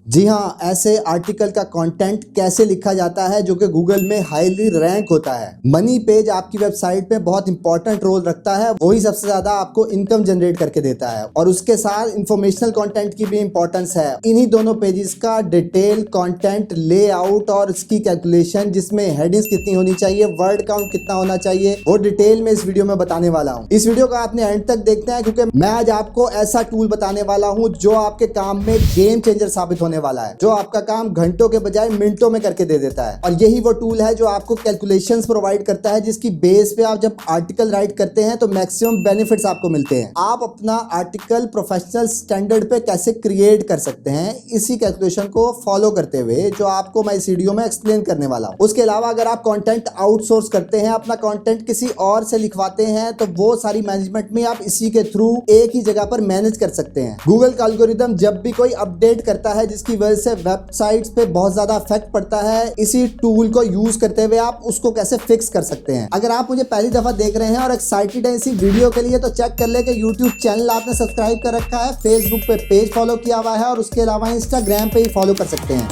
जी हाँ, ऐसे आर्टिकल का कंटेंट कैसे लिखा जाता है जो कि गूगल में हाईली रैंक होता है। मनी पेज आपकी वेबसाइट पे बहुत इंपॉर्टेंट रोल रखता है, वही सबसे ज्यादा आपको इनकम जनरेट करके देता है और उसके साथ इंफॉर्मेशनल कंटेंट की भी इंपॉर्टेंस है। इन्हीं दोनों पेजेस का डिटेल कंटेंट, लेआउट और इसकी कैलकुलेशन, जिसमें हेडिंग्स कितनी होनी चाहिए, वर्ड काउंट कितना होना चाहिए, वो डिटेल में इस वीडियो में बताने वाला हूँ। इस वीडियो का आपने एंड तक देखना है क्योंकि मैं आज आपको ऐसा टूल बताने वाला हूँ जो आपके काम में गेम चेंजर साबित होने वाला है, जो आपका काम घंटों के बजाय मिनटों में करके दे देता है। और यही वो टूल है जो आपको कैलकुलेशंस प्रोवाइड करता है, जिसकी बेस पे आप जब आर्टिकल राइट करते हैं तो मैक्सिमम बेनिफिट्स आपको मिलते हैं। आप अपना आर्टिकल प्रोफेशनल स्टैंडर्ड पे कैसे क्रिएट कर सकते हैं, इसी कैलकुलेशन को फॉलो करते हुए जो आपको मैं इस वीडियो में एक्सप्लेन करने वाला हूँ। उसके अलावा अगर आप कंटेंट आउटसोर्स करते हैं, अपना कंटेंट किसी और से लिखवाते हैं, तो वो सारी मैनेजमेंट में आप इसी के थ्रू एक ही जगह पर मैनेज कर सकते हैं। गूगल का एल्गोरिथम जब भी कोई अपडेट करता है जिसकी वजह से वेबसाइट्स पे बहुत ज्यादा इफेक्ट पड़ता है, इसी टूल को यूज करते हुए आप उसको कैसे फिक्स कर सकते हैं। अगर आप मुझे पहली दफा देख रहे हैं और एक्साइटेड हैं इसी वीडियो के लिए, तो चेक कर ले कि यूट्यूब चैनल आपने सब्सक्राइब कर रखा है, फेसबुक पे पेज फॉलो किया हुआ है और उसके अलावा इंस्टाग्राम पे ही फॉलो कर सकते हैं।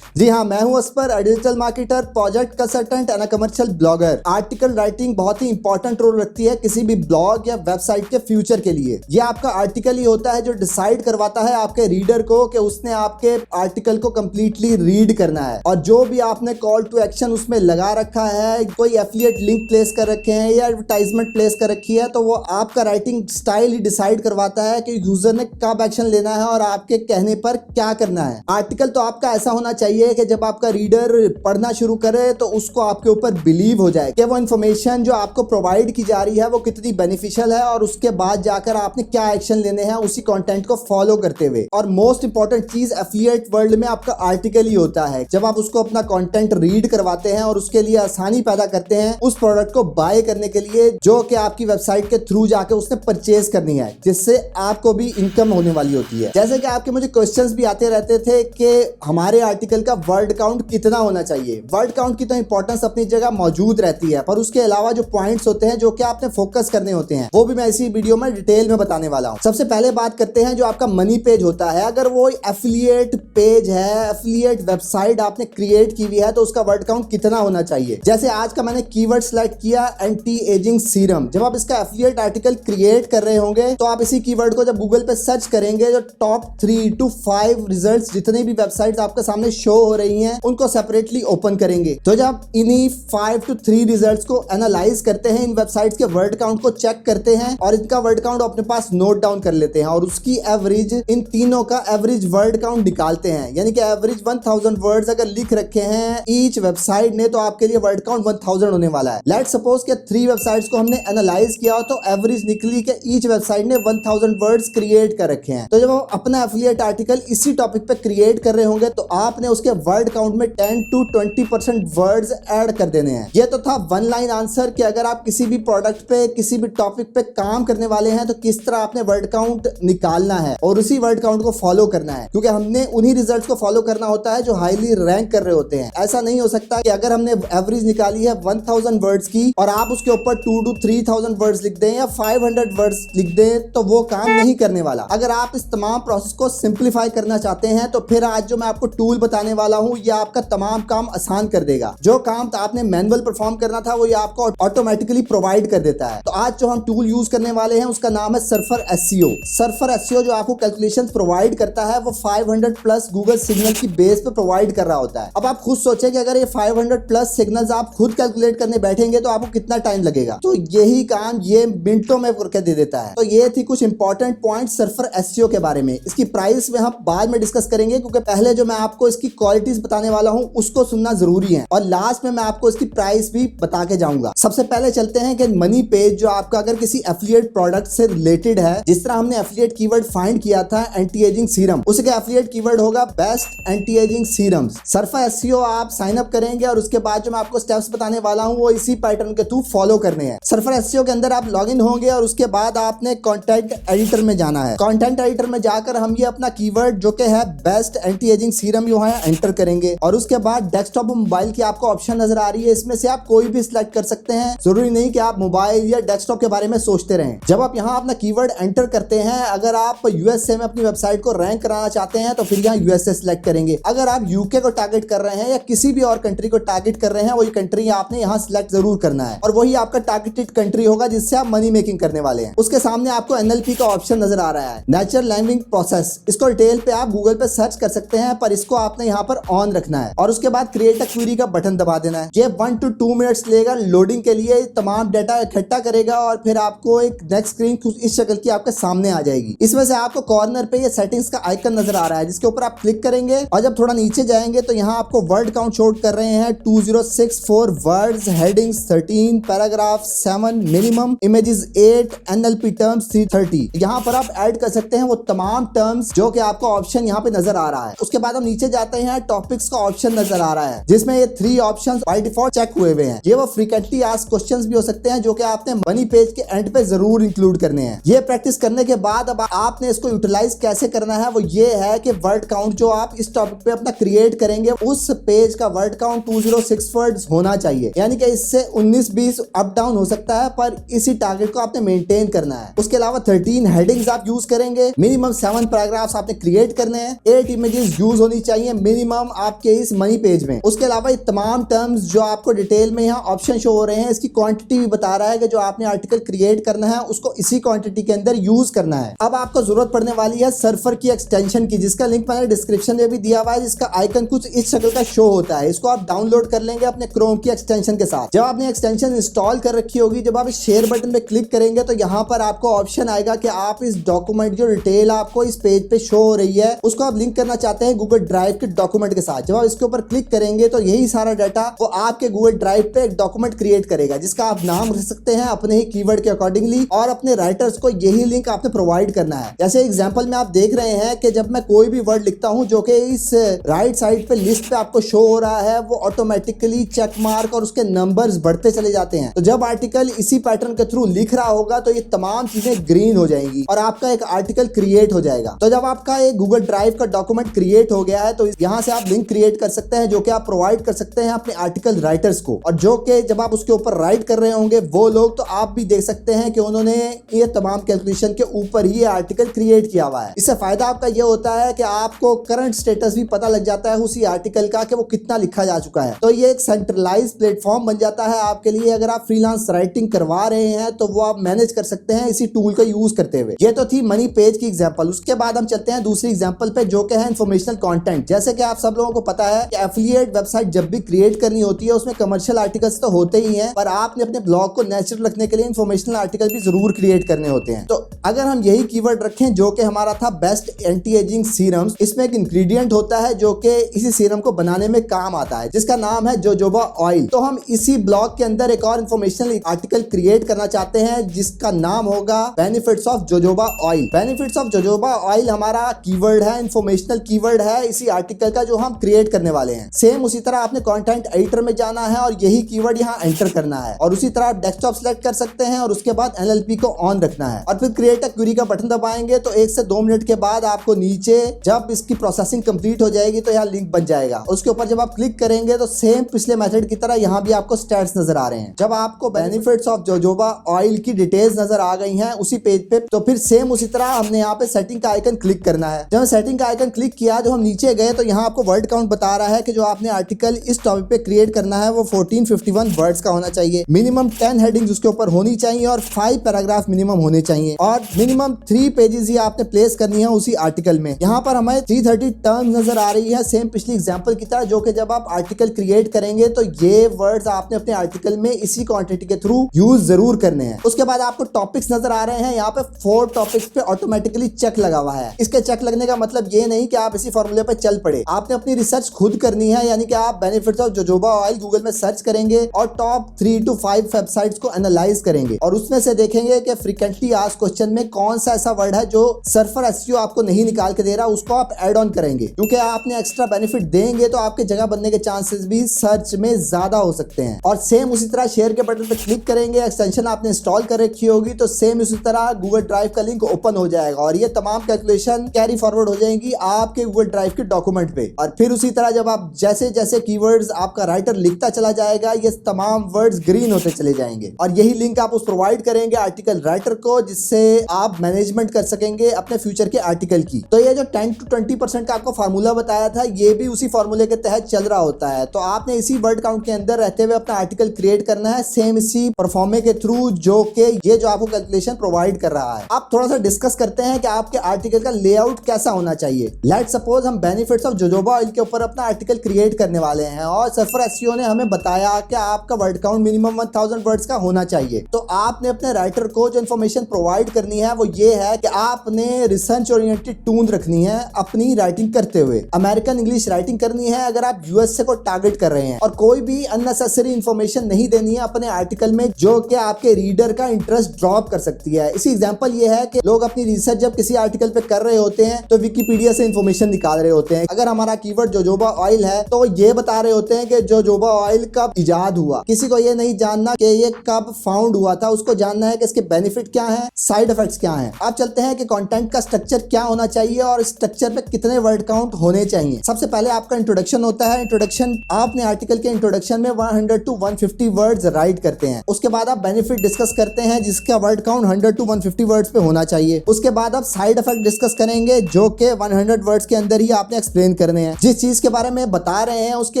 जी हाँ, मैं हूं अस्पर, digital marketer, project consultant and commercial blogger. Article writing बहुत ही इंपॉर्टेंट रोल रखती है किसी भी ब्लॉग या वेबसाइट के फ्यूचर के लिए। ये आपका आर्टिकल ही होता है जो डिसाइड करवाता है आपके रीडर को कि उसने आपके आर्टिकल को कंप्लीटली रीड करना है। और जो भी आपने कॉल टू एक्शन उसमें लगा रखा है, कोई एफिलिएट लिंक प्लेस कर रखे हैं या एडवर्टाइजमेंट प्लेस कर रखी है, तो वो आपका राइटिंग स्टाइल ही डिसाइड करवाता है कि यूजर ने कब एक्शन लेना है और आपके कहने पर क्या करना है। आर्टिकल तो आपका ऐसा होना चाहिए कि जब आपका रीडर पढ़ना शुरू करे तो उसको आपके ऊपर बिलीव हो जाए कि वो इन्फॉर्मेशन जो आपको प्रोवाइड की जा रही है वो कितनी बेनिफिशियल है, और उसके बाद जाकर आपने क्या एक्शन लेने हैं उसी कंटेंट को फॉलो करते हुए। और मोस्ट इंपॉर्टेंट चीज एफिलिएट वर्ल्ड में आपका आर्टिकल ही होता है। जब आप उसको अपना कंटेंट रीड करवाते हैं और उसके लिए आसानी पैदा करते हैं उस प्रोडक्ट को बाय करने के लिए जो कि आपकी वेबसाइट के थ्रू जाकर उसने परचेज करनी है, जिससे आपको भी इनकम होने वाली होती है। जैसे कि आपके मुझे क्वेश्चंस भी आते रहते थे कि हमारे आर्टिकल का वर्ड काउंट कितना होना चाहिए। वर्ड काउंट की तो इंपॉर्टेंस अपनी जगह मौजूद रहती है, पर उसके अलावा जो पॉइंट्स होते हैं जो कि आपने फोकस करने होते हैं, वो भी मैं इसी वीडियो में डिटेल में बताने वाला हूं। सबसे पहले बात करते हैं जो आपका मनी पेज होता है। अगर वो एफिलिएट पेज है, एफिलिएट वेबसाइट आपने क्रिएट की हुई है, तो उसका वर्ड काउंट कितना होना चाहिए। जैसे आज का मैंने कीवर्ड सेलेक्ट किया एंटी एजिंग सीरम। जब आप इसका एफिलिएट आर्टिकल क्रिएट कर रहे होंगे तो आप इसी कीवर्ड को जब गूगल पे सर्च करेंगे, जो टॉप 3 to 5 रिजल्ट्स जितने भी वेबसाइट आपके सामने शो हो रही हैं उनको सेपरेटली ओपन करेंगे। तो जब इन्हीं 5 to 3 रिजल्ट्स को एनालाइज करते हैं, इन वेबसाइट्स के वर्ड काउंट को चेक करते हैं और इनका वर्ड काउंट अपने पास नोट डाउन कर लेते हैं और उसकी एवरेज, इन तीनों का एवरेज वर्ड काउंट निकालते हैं। यानी कि एवरेज 1000 वर्ड्स अगर लिख रखे हैं ईच वेबसाइट ने, तो आपके लिए वर्ड काउंट 1000 होने वाला है। लेट्स सपोज कि 3 वेबसाइट्स को हमने एनालाइज किया तो एवरेज निकली कि ईच वेबसाइट ने 1000 वर्ड्स क्रिएट कर रखे हैं। तो जब आप अपना एफिलिएट आर्टिकल इसी टॉपिक पे क्रिएट कर रहे होंगे तो आपने उसके वर्ड काउंट में 10 to 20% वर्ड्स ऐड कर देने हैं। ये तो था वन लाइन आंसर कि अगर आप किसी भी प्रोडक्ट पे, किसी भी टॉपिक पे काम करने वाले हैं तो किस तरह आपने वर्ड काउंट निकालना है और उसी वर्ड काउंट को फॉलो करना है, क्योंकि हमने उन्हीं रिजल्ट्स को फॉलो करना होता है जो हाईली रैंक कर रहे होते हैं। ऐसा नहीं हो सकता कि अगर हमने एवरेज निकाली है 1000 वर्ड्स की और आप उसके ऊपर 2 to 3000 वर्ड्स लिख दें या 500 वर्ड्स लिख दें, तो वो काम नहीं करने वाला। अगर आप इस तमाम प्रोसेस को सिंप्लीफाई करना चाहते हैं तो फिर आज जो मैं आपको टूल बताने वाला हूं ये आपका तमाम काम आसान कर देगा। जो काम आपने मैनुअल परफॉर्म करना था वो ये आपको ऑटोमेटिकली प्रोवाइड कर देता है। तो आज जो हम टूल यूज करने वाले हैं उसका नाम है सर्फर एसईओ। सर्फर एसईओ जो आपको कैलकुलेशंस प्रोवाइड करता है वो 500 प्लस गूगल सिग्नल की बेस पे प्रोवाइड कर रहा होता है। अब आप खुद सोचें कि अगर ये 500 प्लस सिग्नल्स आप खुद कैलकुलेट करने बैठेंगे तो आपको कितना टाइम लगेगा। तो यही काम ये मिनटों में करके दे देता है। तो ये थी कुछ इंपॉर्टेंट पॉइंट सर्फर एसईओ के बारे में। इसकी प्राइस में हम बाद में डिस्कस करेंगे, क्योंकि पहले जो मैं आपको इसकी क्वालिटी चीज बताने वाला हूँ उसको सुनना जरूरी है, और लास्ट में मैं आपको इसकी प्राइस भी बता के जाऊंगा। सबसे पहले चलते हैं कि मनी पेज जो आपका अगर किसी एफिलिएट प्रोडक्ट से रिलेटेड है, जिस तरह हमने एफिलिएट कीवर्ड फाइंड किया था एंटी एजिंग सीरम, उसका एफिलिएट कीवर्ड होगा best anti ageing serum. Surfer SEO आप साइन अप करेंगे और उसके बाद जो मैं आपको स्टेप्स बताने वाला हूं वो इसी पैटर्न के थ्रू फॉलो करने हैं। सर्फर एसईओ के अंदर आप लॉगिन होंगे और उसके बाद आपने कंटेंट एडिटर में जाना है। कंटेंट एडिटर में जाकर हम ये अपना कीवर्ड जो कि है बेस्ट एंटी एजिंग सीरम जो है एंटर करेंगे, और उसके बाद डेस्कटॉप और मोबाइल की आपको ऑप्शन नजर आ रही है, इसमें से आप कोई भी सिलेक्ट कर सकते हैं। जरूरी नहीं कि आप मोबाइल या डेस्कटॉप के बारे में सोचते रहें। जब आप यहाँ अपना कीवर्ड एंटर करते हैं, अगर आप यूएसए में अपनी वेबसाइट को रैंक कराना चाहते हैं तो फिर यहाँ यूएसए सिलेक्ट करेंगे। अगर आप यूके को टारगेट कर रहे हैं या किसी भी और कंट्री को टारगेट कर रहे हैं, वही कंट्री आपने यहाँ सिलेक्ट जरूर करना है, और वही आपका टारगेटेड कंट्री होगा जिससे आप मनी मेकिंग करने वाले हैं। उसके सामने आपको एनएलपी का ऑप्शन नजर आ रहा है, नेचुरल लैंग्वेज प्रोसेस। इसको डिटेल पे आप गूगल पे सर्च कर सकते हैं, पर इसको आपने यहाँ पर ऑन रखना है, और उसके बाद क्रिएट अ क्वेरी का बटन दबा देना है। ये 1 to 2 मिनट्स लेगा लोडिंग के लिए, तमाम डाटा इकट्ठा करेगा और फिर आपको एक नेक्स्ट स्क्रीन कुछ इस शक्ल की आपके सामने आ जाएगी। इसमें से आपको कॉर्नर पे ये सेटिंग्स का आइकन नजर आ रहा है, जिसके ऊपर आप क्लिक करेंगे, और जब थोड़ा नीचे जाएंगे तो यहाँ आपको वर्ड काउंट शो कर रहे हैं 2064 words, headings 13, paragraph 7, minimum images 8, NLP terms 330। यहाँ पर आप ऐड कर सकते हैं वो तमाम टर्म्स जो कि आपको ऑप्शन यहाँ पे नजर आ रहा है। उसके बाद हम नीचे जाते हैं, टॉपिक्स का ऑप्शन नजर आ रहा है, जिसमें ये 3 ऑप्शंस बाय डिफॉल्ट चेक हुए हुए हैं। ये वो फ्रीक्वेंटली आस्क्ड क्वेश्चंस भी हो सकते हैं जो कि आपने मनी पेज के एंड पे जरूर इंक्लूड करने हैं। ये प्रैक्टिस करने के बाद अब आपने इसको यूटिलाइज कैसे करना है वो ये है कि वर्ड काउंट जो आप इस टॉपिक पे अपना क्रिएट करेंगे, उस पेज का वर्ड काउंट 206 वर्ड्स होना चाहिए, यानी कि इससे 19-20 अप डाउन हो सकता है, पर इसी टारगेट को आपने मेंटेन करना है। उसके अलावा 13 हेडिंग्स आप यूज करेंगे, मिनिमम 7 पैराग्राफ्स आपने क्रिएट करने हैं, 8 इमेजेस यूज होनी चाहिए मिनिमम आपके इस मनी पेज में। उसके अलावा ये तमाम टर्म्स जो आपको डिटेल में यहाँ ऑप्शन शो हो रहे हैं, इसकी क्वांटिटी भी बता रहा है कि जो आपने आर्टिकल क्रिएट करना है उसको इसी क्वांटिटी के अंदर यूज करना है। अब आपको जरूरत पड़ने वाली है सर्फर की एक्सटेंशन की, जिसका लिंक मैंने डिस्क्रिप्शन में भी दिया हुआ है, जिसका आइकन कुछ इस शक्ल का शो होता है। इसको आप डाउनलोड कर लेंगे अपने क्रोम की एक्सटेंशन के साथ। जब आपने एक्सटेंशन इंस्टॉल कर रखी होगी, जब आप इस शेयर बटन पे क्लिक करेंगे तो यहाँ पर आपको ऑप्शन आएगा कि आप इस डॉक्यूमेंट जो डिटेल आपको इस पेज पे शो हो रही है उसको आप लिंक करना चाहते हैं गूगल ड्राइव के डॉक्यूमेंट के साथ। जब आप इसके ऊपर क्लिक करेंगे तो यही सारा डाटा वो आपके गूगल ड्राइव पे एक डॉक्यूमेंट क्रिएट करेगा, जिसका आप नाम रख सकते हैं अपने ही कीवर्ड के अकॉर्डिंगली, और अपने राइटर्स को यही लिंक आपने प्रोवाइड करना है। जैसे एग्जांपल में आप देख रहे हैं कि जब मैं कोई भी वर्ड लिखता हूं जो कि इस राइट साइड पे लिस्ट पे आपको शो हो रहा है, वो ऑटोमेटिकली चेक मार्क और उसके नंबर्स बढ़ते चले जाते हैं। तो जब आर्टिकल इसी पैटर्न के थ्रू लिख रहा होगा तो ये तमाम चीजें ग्रीन हो जाएंगी और आपका एक आर्टिकल क्रिएट हो जाएगा। तो जब आपका एक गूगल ड्राइव का डॉक्यूमेंट क्रिएट हो गया है तो यहाँ से आप लिंक क्रिएट कर सकते हैं, जो कि आप प्रोवाइड कर सकते हैं अपने आर्टिकल राइटर्स को, और जो कि जब आप उसके ऊपर राइट कर रहे होंगे वो लोग, तो आप भी देख सकते हैं कि उन्होंने ये तमाम कैलकुलेशन के ऊपर ही आर्टिकल क्रिएट किया हुआ है। इससे फायदा आपका ये होता है कि आपको करंट स्टेटस भी पता लग जाता है उसी आर्टिकल का कि वो कितना लिखा जा चुका है। तो ये एक सेंट्रलाइज प्लेटफॉर्म बन जाता है आपके लिए। अगर आप फ्रीलांस राइटिंग करवा रहे हैं तो वो आप मैनेज कर सकते हैं इसी टूल का यूज करते हुए। ये तो थी मनी पेज की एग्जांपल। उसके बाद हम चलते हैं दूसरी एग्जांपल पे, जो कि है इन्फॉर्मेशनल कंटेंट। जैसे कि आप सब लोगों को पता है कि एफिलिएट वेबसाइट जब भी क्रिएट करनी होती है उसमें कमर्शियल आर्टिकल्स तो होते ही हैं, पर आपने अपने ब्लॉग को नेचुरल रखने के लिए इन्फॉर्मेशनल आर्टिकल भी जरूर क्रिएट करने होते हैं। तो अगर हम यही कीवर्ड रखें जो कि हमारा था बेस्ट एंटी एजिंग सीरम्स, इसमें एक इंग्रेडिएंट होता है जो कि इसी सीरम को बनाने में काम आता है, जिसका नाम है जोजोबा ऑयल। तो हम इसी ब्लॉग के अंदर एक और इन्फॉर्मेशनल आर्टिकल क्रिएट करना चाहते हैं जिसका नाम होगा benefits of jojoba oil. Benefits of jojoba oil हमारा कीवर्ड है, इन्फॉर्मेशनल कीवर्ड है इसी आर्टिकल का जो हम क्रिएट करने वाले हैं। सेम उसी तरह आपने कंटेंट एडिटर में जाना है और यही कीवर्ड यहाँ एंटर करना है, और उसी तरह आप डेस्कटॉप सेलेक्ट कर सकते हैं और उसके बाद एनएलपी को ऑन रखना है, और फिर क्रिएट अ क्वेरी का बटन दबाएंगे तो 1 से 2 मिनट के बाद आपको नीचे जब इसकी प्रोसेसिंग कंप्लीट हो जाएगी तो यहाँ लिंक बन जाएगा। उसके ऊपर जब आप क्लिक करेंगे तो सेम पिछले मेथड की तरह यहाँ भी आपको स्टैट्स नजर आ रहे हैं। जब आपको बेनिफिट्स ऑफ जोजोबा ऑयल की डिटेल्स नजर आ गई हैं उसी पेज पे, तो फिर सेम उसी तरह हमने यहाँ पे सेटिंग का आइकन क्लिक करना है। जब सेटिंग का आइकन क्लिक किया, जो हम नीचे गए तो यहाँ आपको वर्ड काउंट बता रहा है कि जो आपने आर्टिकल इस टॉपिक पे क्रिएट करना है वो 1451 वर्ड्स का होना चाहिए, मिनिमम 10 हेडिंग्स उसके ऊपर होनी चाहिए और 5 पैराग्राफ मिनिमम होने चाहिए, और मिनिमम 3 पेजेस ही आपने प्लेस करनी है उसी आर्टिकल में। यहाँ पर हमें 330 टर्म्स नजर आ रही है सेम पिछली एग्जांपल की तरह, जो कि जब आप आर्टिकल क्रिएट करेंगे तो ये वर्ड्स आपने अपने आर्टिकल में इसी क्वांटिटी के थ्रू यूज जरूर करने हैं। उसके बाद आपको टॉपिक्स नजर आ रहे हैं, यहाँ पे 4 टॉपिक्स पे ऑटोमेटिकली चेक लगा हुआ है। इसके चेक लगने का मतलब ये नहीं कि आप इसी फॉर्मूले पे चल पड़े, आपने अपनी रिसर्च खुद करनी है, यानी कि आप benefits of jojoba oil Google में सर्च करेंगे और टॉप 3 to 5 वेबसाइट्स को एनालाइज करेंगे और उसमें से देखेंगे कि फ्रीक्वेंटली आस्क्ड क्वेश्चन में कौन सा ऐसा वर्ड है जो सर्फर एसईओ आपको नहीं निकाल के दे रहा, उसको आप ऐड ऑन करेंगे। क्योंकि आपने एक्स्ट्रा बेनिफिट देंगे तो आपके जगह बनने के चांसेस भी सर्च में ज्यादा हो सकते हैं। और सेम उसी तरह शेयर के बटन पर क्लिक करेंगे, एक्सटेंशन आपने इंस्टॉल कर रखी होगी तो सेम उसी तरह गूगल ड्राइव का लिंक ओपन हो जाएगा और ये तमाम कैलकुलेशन कैरी फॉरवर्ड हो जाएंगी आपके गूगल ड्राइव के डॉक्यूमेंट पे। और फिर उसी तरह जब आप जैसे जैसे कीवर्ड्स आपका राइटर लिखता चला जाएगा, ये तमाम वर्ड्स ग्रीन होते चले जाएंगे और यही लिंक आप उस प्रोवाइड करेंगे आर्टिकल राइटर को, जिससे आप मैनेजमेंट कर सकेंगे अपने फ्यूचर के आर्टिकल की। तो ये जो 10 to 20% का आपको फार्मूला बताया था, ये भी उसी फार्मूले के तहत चल रहा होता है। तो आपने इसी वर्ड काउंट के अंदर रहते हुए अपना आर्टिकल क्रिएट करना है, सेम इसी परफॉर्मे के थ्रू जो कि ये जो आपको कैलकुलेशन प्रोवाइड कर रहा है। आप थोड़ा सा डिस्कस करते हैं कि आपके आर्टिकल का लेआउट कैसा होना चाहिए। लेट्स सपोज हम बेनिफिट्स ऑफ जोजोबा ऑयल के ऊपर अपना आर्टिकल क्रिएट करने वाले हैं और सर्फर एसईओ ने हमें बताया कि आपका वर्ड काउंट मिनिमम 1000 वर्ड्स का होना चाहिए। तो आपने अपने राइटर को जो इन्फॉर्मेशन प्रोवाइड करनी है वो ये है कि आपने रिसर्च ओरिएंटेड टून रखनी है अपनी राइटिंग करते हुए। अमेरिकन इंग्लिश राइटिंग करनी है अगर आप यूएसए को टारगेट कर रहे हैं, और कोई भी अननेसेसरी इंफॉर्मेशन नहीं देनी है अपने आर्टिकल में जो कि आपके रीडर का इंटरेस्ट ड्रॉप कर सकती है। इसी एग्जांपल ये है कि लोग अपनी रिसर्च जब किसी आर्टिकल पे कर रहे होते हैं तो विकिपीडिया से इंफॉर्मेशन निकाल रहे होते हैं। अगर हमारा कीवर्ड जोजोबा ऑयल है तो ये बता रहे होते हैं कि जोजोबा ऑयल कब इजाद हुआ। किसी को ये नहीं जानना कि ये कब फाउंड हुआ था, उसको जानना है कि इसके बेनिफिट क्या है, साइड इफेक्ट्स क्या हैं। आप चलते हैं कि कंटेंट का स्ट्रक्चर क्या होना चाहिए और स्ट्रक्चर पे कितने वर्ड काउंट होने चाहिए। सबसे पहले आपका इंट्रोडक्शन होता है। इंट्रोडक्शन आपने आर्टिकल के इंट्रोडक्शन में 100 to 150 वर्ड्स राइट करते हैं। उसके बाद आप बेनिफिट डिस्कस करते हैं जिसका वर्ड काउंट 100 to 150 वर्ड्स पे होना चाहिए। उसके बाद आप साइड इफेक्ट डिस्कस करेंगे जो कि 100 वर्ड्स के अंदर ही आपने एक्सप्लेन करने हैं। जिस चीज के बारे में बता रहे हैं उसके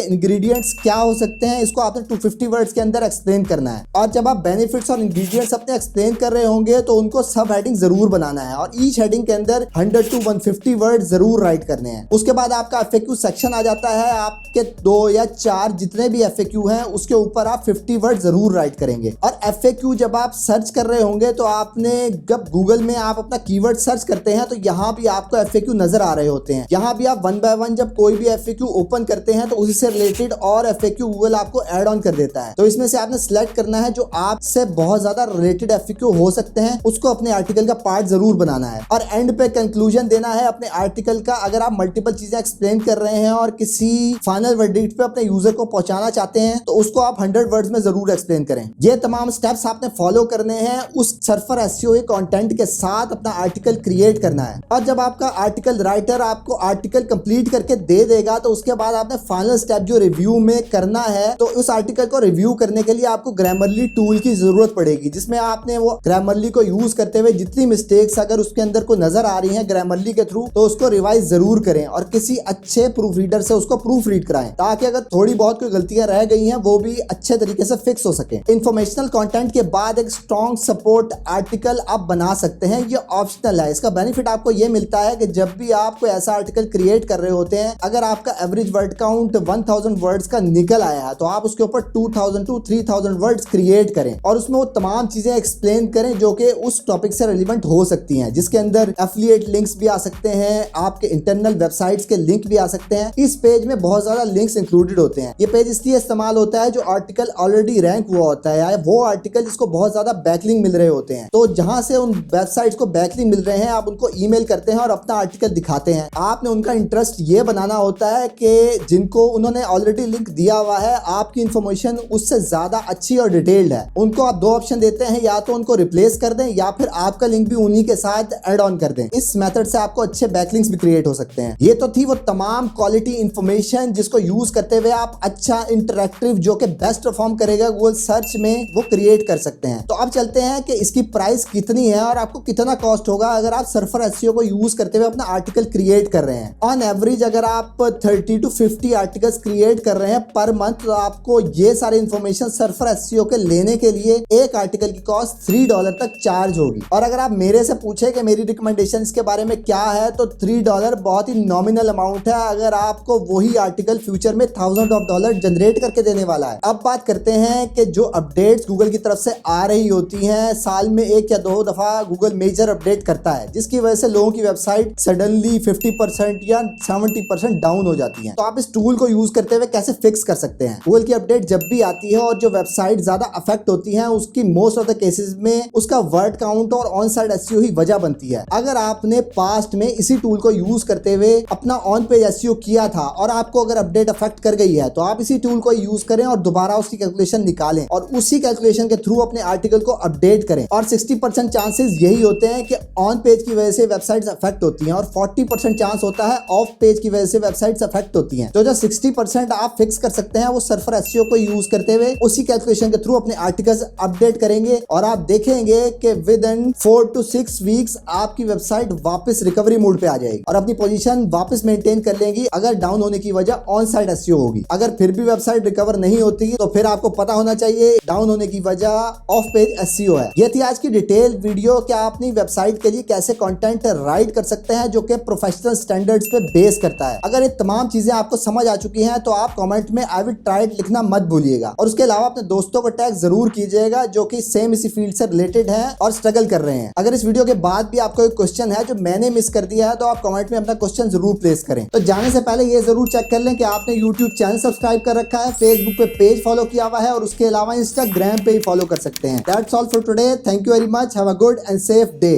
इंग्रेडिएंट्स क्या हो सकते हैं, इसको आपने 250 वर्ड्स के अंदर एक्सप्लेन करना है। और जब आप बेनिफिट्स और इंग्रेडिएंट्स अपने एक्सप्लेन कर रहे होंगे तो उनको सब हेडिंग जरूर बनाना है और ईच हेडिंग के अंदर 100 to 150 वर्ड जरूर राइट करने हैं। उसके बाद आपका एफएक्यू सेक्शन आ जाता है। आपके 2 या 4 जितने भी एफएक्यू हैं उसके ऊपर आप 50 वर्ड जरूर राइट करेंगे। और एफएक्यू जब आप सर्च कर रहे होंगे तो आपने जब गूगल में आप अपना कीवर्ड सर्च करते हैं तो यहाँ भी आपको एफएक्यू नजर आ रहे होते हैं। यहाँ भी आप 1 by 1 जब कोई भी एफएक्यू ओपन करते हैं तो उसी से रिलेटेड और एफएक्यू गूगल आपको ऐड ऑन कर देता है। तो इसमें से आपने सिलेक्ट करना है जो आपसे बहुत ज्यादा रिलेटेड एफएक्यू हो सकते हैं, उसको अपने आर्टिकल का पार्ट जरूर बनाना है। और एंड पे कंक्लूजन देना है अपने आर्टिकल का। अगर आप मल्टीपल चीजें एक्सप्लेन कर रहे हैं और किसी फाइनल वर्डिक्ट पे अपने यूजर को पहुंचाना चाहते हैं तो उसको आप 100 वर्ड्स में जरूर एक्सप्लेन करें। ये तमाम स्टेप्स आपने फॉलो करने हैं उस सर्फर एसईओ कंटेंट के साथ अपना आर्टिकल क्रिएट करना है। और जब आपका आर्टिकल राइटर आपको आर्टिकल कंप्लीट करके दे देगा तो उसके बाद आपने फाइनल स्टेप जो रिव्यू में करना है, तो उस आर्टिकल को रिव्यू करने के लिए आपको ग्रामरली टूल की जरूरत पड़ेगी, जिसमें आपने वो ग्रामरली को यूज करते हुए जितनी मिस्टेक्स अगर उसके अंदर को नजर आ रही हैं ग्रामरली के थ्रू तो उसको रिवाइज जरूर करें और किसी अच्छे प्रूफ रीडर से उसको प्रूफ रीड कराएं ताकि अगर थोड़ी बहुत कोई गलतियां रह गई हैं वो भी अच्छे तरीके से फिक्स हो सके। इंफॉर्मेशनल कंटेंट के बाद एक स्ट्रॉन्ग सपोर्ट आर्टिकल आप बना सकते हैं, ये ऑप्शनल है। इसका बेनिफिट आपको ये मिलता है कि जब भी आप कोई ऐसा आर्टिकल क्रिएट कर रहे होते हैं, अगर आपका एवरेज वर्ड काउंट 1000 वर्ड्स का निकल आया है तो आप उसके ऊपर 2000 to 3000 वर्ड्स क्रिएट करें और उसमें वो तमाम चीजें एक्सप्लेन करें जो कि उस टॉपिक से रिलेवेंट हो सकती हैं, जिसके अंदर एफिलिएट लिंक्स भी आ सकते हैं, आपके इंटरनल वेबसाइट्स के लिंक भी आ सकते हैं। इस पेज में बहुत ज्यादा लिंक्स इंक्लूडेड होते हैं। ये पेज इसलिए इस्तेमाल होता है जो आर्टिकल ऑलरेडी रैंक हुआ होता है या वो आर्टिकल जिसको बहुत ज्यादा बैकलिंक मिल रहे होते हैं। तो जहां से उन वेबसाइट्स को बैकलिंक मिल रहे हैं आप उनको ईमेल करते हैं और अपना आर्टिकल दिखाते हैं। आपने उनका इंटरेस्ट ये बनाना होता है कि जिनको उन्होंने ऑलरेडी लिंक दिया हुआ है आपकी इंफॉर्मेशन उससे ज्यादा अच्छी और डिटेल्ड है, उनको आप 2 ऑप्शन देते हैं, या तो उनको रिप्लेस कर दें या फिर आपका लिंक भी उन्हीं के साथ ऐड ऑन कर दें। इस मेथड से आपको अच्छे बैकलिंक्स भी क्रिएट हो सकते हैं। ये तो थी वो तमाम क्वालिटी इंफॉर्मेशन जिसको यूज करते हुए आप अच्छा इंटरैक्टिव जो कि बेस्ट परफॉर्म करेगा गूगल सर्च में वो क्रिएट कर सकते हैं। तो अब चलते हैं कि इसकी प्राइस कितनी है और आपको कितना कॉस्ट होगा अगर आप सर्फर एसईओ को यूज करते हुए अपना आर्टिकल क्रिएट कर रहे हैं। ऑन एवरेज अगर आप 30 to 50 आर्टिकल्स क्रिएट कर रहे हैं पर मंथ तो आपको ये सारे इंफॉर्मेशन सर्फर एसईओ के लेने के लिए एक आर्टिकल की कॉस्ट $3 तक चार्ज होगी। और अगर आप मेरे से पूछे कि मेरी रिकमेंडेशन इसके बारे में क्या है तो $3 बहुत ही नॉमिनल अमाउंट है अगर आपको वही आर्टिकल फ्यूचर में $1000 जनरेट करके देने वाला है। अब बात करते हैं कि जो अपडेट्स गूगल की तरफ से आ रही होती हैं, साल में 1 या 2 दफा गूगल मेजर अपडेट करता है जिसकी वजह से लोगों की वेबसाइट सडनली 50% या 70% कंडीशन डाउन हो जाती है। तो आप इस टूल को यूज करते हुए कैसे फिक्स कर सकते हैं। गूगल की अपडेट जब भी आती है और जो वेबसाइट ज्यादा अफेक्ट होती है उसकी मोस्ट ऑफ द केसेस में उसका वर्ड काउंट और ऑन साइट एसईओ ही वजह बनती है। अगर आपने पास्ट में इसी टूल को यूज करते हुए अपना ऑन पेज एसईओ किया था और आपको अगर अपडेट अफेक्ट कर गई है तो आप इसी टूल को यूज करें और दोबारा उसकी कैलकुलेशन निकालें और उसी कैलकुलेशन के थ्रू अपने आर्टिकल को अपडेट करें। और 60% चांसेस यही होते हैं कि ऑन पेज की वजह से वेबसाइट्स अफेक्ट होती हैं और 40% चांस होता है ऑफ पेज की वजह से वेबसाइट्स अफेक्ट होती हैं। तो जो 60% आप फिक्स कर सकते हैं वो सर्फर एसईओ को यूज करते हुए उसी कैलकुलेशन के थ्रू अपने आर्टिकल्स अपडेट करेंगे और आप देखेंगे कि विद इन 4 to 6 वीक्स आपकी वेबसाइट वापस रिकवरी मोड पे आ जाएगी और अपनी पोजीशन वापस मेंटेन कर लेगी अगर डाउन होने की वजह ऑन साइट एसईओ होगी। अगर फिर भी वेबसाइट रिकवर नहीं होती तो फिर आपको पता होना चाहिए डाउन होने की वजह ऑफ पेज एसईओ है। ये थी आज की डिटेल वीडियो कि आप अपनी वेबसाइट के लिए कैसे कंटेंट राइट कर सकते हैं जो कि प्रोफेशनल स्टैंडर्ड्स पे बेस करता है। अगर ये तमाम चीजें आपको समझ आ चुकी हैं तो आप कमेंट में आई विल ट्राई इट लिखना मत भूलिएगा और उसके अलावा अपने दोस्तों को टैग जरूर कीजिएगा जो कि सेम इसी फील्ड से रिलेटेड है और स्ट्रगल कर रहे हैं। अगर इस वीडियो के बाद भी आपको एक क्वेश्चन है जो मैंने मिस कर दिया है तो आप कमेंट में अपना क्वेश्चन जरूर प्लेस करें। तो जाने से पहले ये जरूर चेक कर लें कि आपने यूट्यूब चैनल सब्सक्राइब कर रखा है, फेसबुक पे पेज फॉलो किया हुआ है और उसके अलावा इंस्टाग्राम पे ही फॉलो कर सकते हैं। That's all for today. Thank you very much. Have a good and safe day.